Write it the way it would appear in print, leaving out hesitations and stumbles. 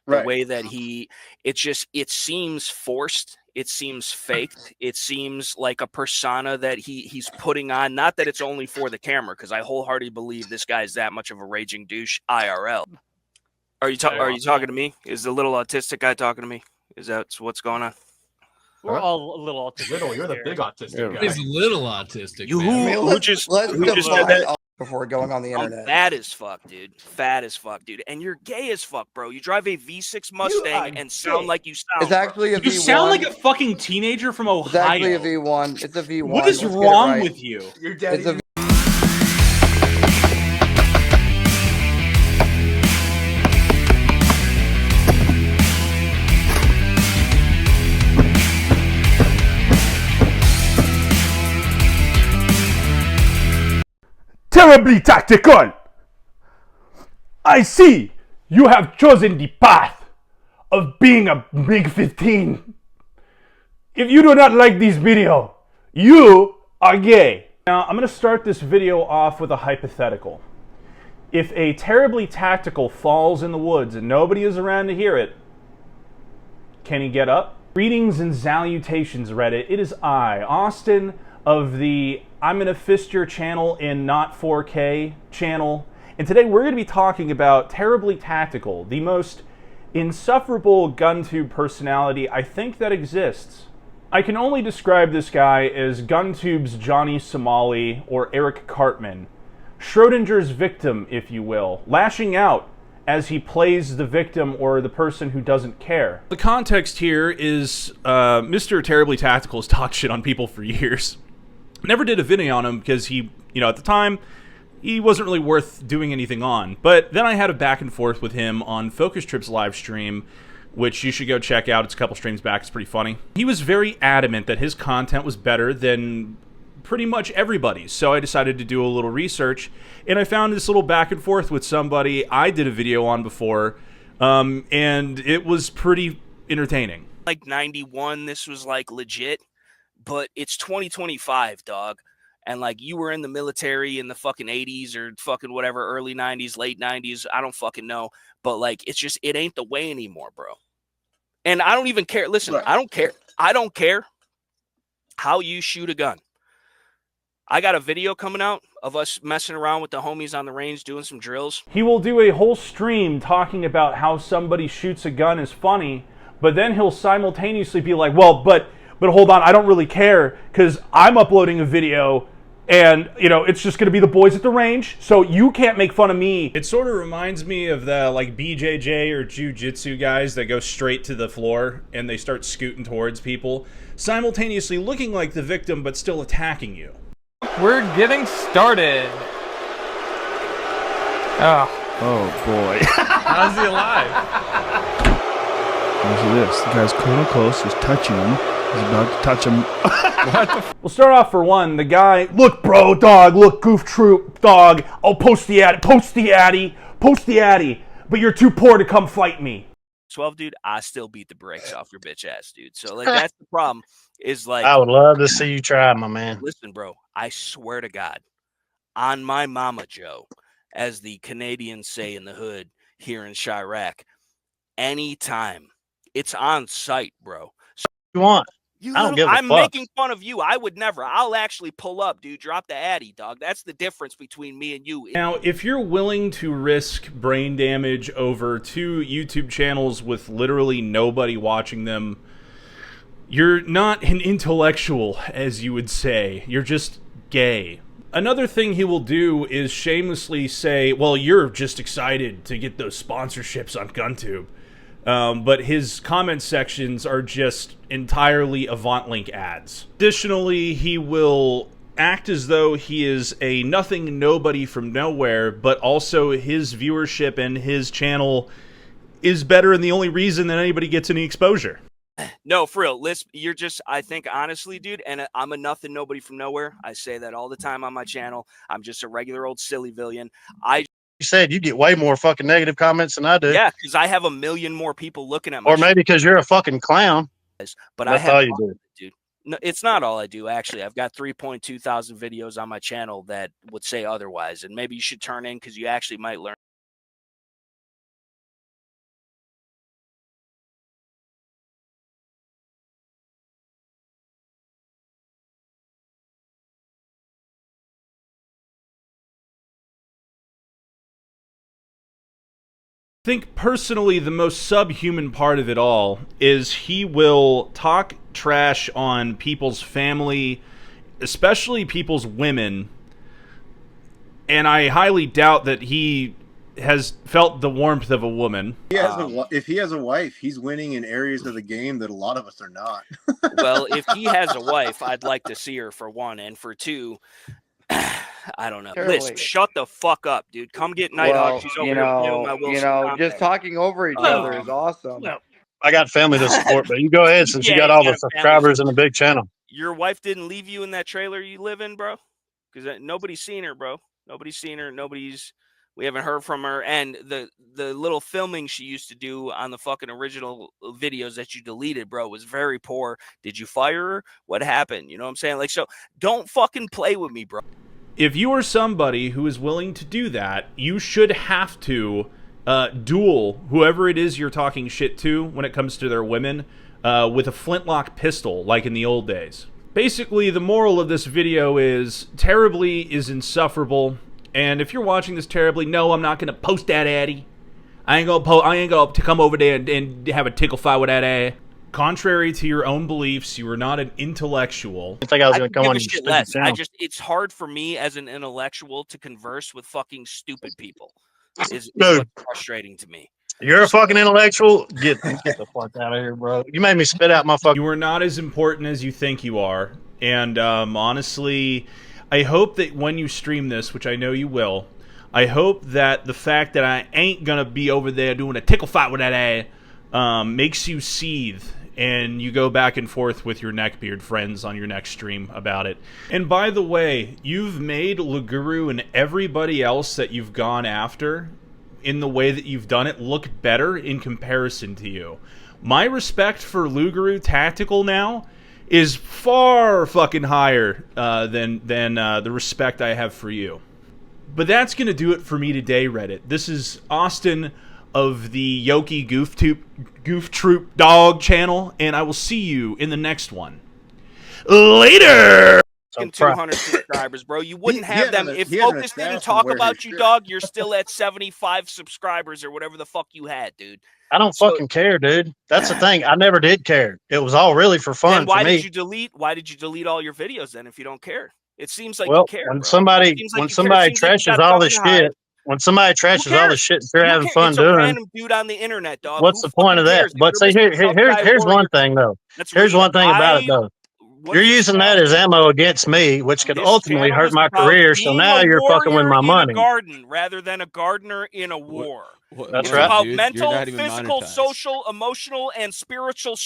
The way that it seems forced. It seems faked. It seems like a persona that he's putting on. Not that it's only for the camera, because I wholeheartedly believe this guy's that much of a raging douche IRL. Are you talking to me? Is the little autistic guy talking to me? Is that what's going on? We're all a little autistic. You're the big autistic guy. He's a little autistic. Let's define before going on the internet. Fat as fuck, dude. Fat as fuck, dude. And you're gay as fuck, bro. You drive a V6 Mustang and sound like you sound. It's actually a V1. You sound like a fucking teenager from Ohio. It's actually a V1. It's a V1. What is wrong with you? Your daddy. It's a Terribly tactical. I see you have chosen the path of being a big 15. If you do not like this video, you are gay. Now, I'm going to start this video off with a hypothetical. If a terribly tactical falls in the woods and nobody is around to hear it, can he get up? Greetings and salutations, Reddit. It is I, Austin, of the I'm Gonna Fist Your Channel in Not 4K channel. And today we're going to be talking about Terribly Tactical, the most insufferable Guntube personality I think that exists. I can only describe this guy as Guntube's Johnny Somali or Eric Cartman. Schrodinger's victim, if you will, lashing out as he plays the victim or the person who doesn't care. The context here is Mr. Terribly Tactical has talked shit on people for years. Never did a video on him because he, at the time, he wasn't really worth doing anything on. But then I had a back and forth with him on Focus Trip's live stream, which you should go check out. It's a couple streams back. It's pretty funny. He was very adamant that his content was better than pretty much everybody's. So I decided to do a little research, and I found this little back and forth with somebody I did a video on before, and it was pretty entertaining. Like 91, this was like legit. But it's 2025, dog. And like you were in the military in the fucking 80s or fucking whatever, early 90s, late 90s. I don't fucking know. But like, it ain't the way anymore, bro. And I don't even care. Listen, I don't care. I don't care how you shoot a gun. I got a video coming out of us messing around with the homies on the range doing some drills. He will do a whole stream talking about how somebody shoots a gun is funny, but then he'll simultaneously be like, well, but hold on, I don't really care because I'm uploading a video and, it's just going to be the boys at the range, so you can't make fun of me. It sort of reminds me of the, like, BJJ or Jiu-Jitsu guys that go straight to the floor and they start scooting towards people, simultaneously looking like the victim but still attacking you. We're getting started. Oh boy. How's he alive? Listen to this. The guy's coming close. He's touching him. He's about to touch him. We'll start off for one. The guy, look, bro, dog, look, goof troop, dog. I'll post the addy, but you're too poor to come fight me. 12, dude, I still beat the brakes off your bitch ass, dude. So like that's the problem. Is like I would love to see you try, my man. Listen, bro, I swear to God, on my mama, Joe, as the Canadians say in the hood here in Chirac, anytime it's on site, bro. So you want? I'm making fun of you. I would never. I'll actually pull up, dude. Drop the addy, dog. That's the difference between me and you. Now, if you're willing to risk brain damage over 2 YouTube channels with literally nobody watching them, you're not an intellectual, as you would say. You're just gay. Another thing he will do is shamelessly say, well, you're just excited to get those sponsorships on Guntube. But his comment sections are just entirely AvantLink ads. Additionally, he will act as though he is a nothing nobody from nowhere, but also his viewership and his channel is better and the only reason that anybody gets any exposure. No, for real. You're just, I think, honestly, dude, and I'm a nothing nobody from nowhere. I say that all the time on my channel. I'm just a regular old silly villain. You said you get way more fucking negative comments than I do. Yeah, because I have a million more people looking at my Or maybe because you're a fucking clown. But that's all you do. Dude. No, it's not all I do, actually. I've got 3.2 thousand videos on my channel that would say otherwise. And maybe you should turn in because you actually might learn. think personally the most subhuman part of it all is he will talk trash on people's family, especially people's women, and I highly doubt that he has felt the warmth of a woman. If he has a wife, he's winning in areas of the game that a lot of us are not. Well, if he has a wife, I'd like to see her, for one, and for two, I don't know. Lisp, shut the fuck up, dude. Come get Nighthawk. She's over here playing with my Wilson just talking over each other is awesome. I got family to support, but you go ahead since you got all the subscribers in the big channel. Your wife didn't leave you in that trailer you live in, bro? Because nobody's seen her, bro. Nobody's seen her. We haven't heard from her. And the little filming she used to do on the fucking original videos that you deleted, bro, was very poor. Did you fire her? What happened? You know what I'm saying? Like, so don't fucking play with me, bro. If you are somebody who is willing to do that, you should have to duel whoever it is you're talking shit to when it comes to their women with a flintlock pistol, like in the old days. Basically, the moral of this video is Terribly is insufferable, and if you're watching this Terribly, no, I'm not gonna post that addy. I ain't gonna come over there and have a tickle fight with that ass. Contrary to your own beliefs, you are not an intellectual. I think I was going to come on your shit less. It's hard for me as an intellectual to converse with fucking stupid people. Is what's frustrating to me. You're a fucking intellectual. Get the fuck out of here, bro. You made me spit out my fucking. You are not as important as you think you are. And honestly, I hope that when you stream this, which I know you will, I hope that the fact that I ain't going to be over there doing a tickle fight with that ass makes you seethe. And you go back and forth with your neckbeard friends on your next stream about it. And by the way, you've made Luguru and everybody else that you've gone after in the way that you've done it look better in comparison to you. My respect for Luguru Tactical now is far fucking higher than the respect I have for you. But that's going to do it for me today, Reddit. This is Austin of the Yoki Goof Troop Dog channel, and I will see you in the next one. Later! 200 subscribers, bro. You wouldn't have them if Focus didn't talk about you, dog. You're still at 75 subscribers or whatever the fuck you had, dude. I don't fucking care, dude. That's the thing. I never did care. It was all really for fun. Why for me. did you delete? Why did you delete all your videos then if you don't care? It seems like you care. When somebody trashes all this shit. When somebody trashes all the shit they're having fun doing, random dude on the internet, dog. What's the point of that? But see, here's one thing though. Here's one thing about it though. You're using that as ammo against me, which could ultimately hurt my career. So now you're fucking with my money. Garden rather than a gardener in a war. That's right. About mental, physical, social, emotional, and spiritual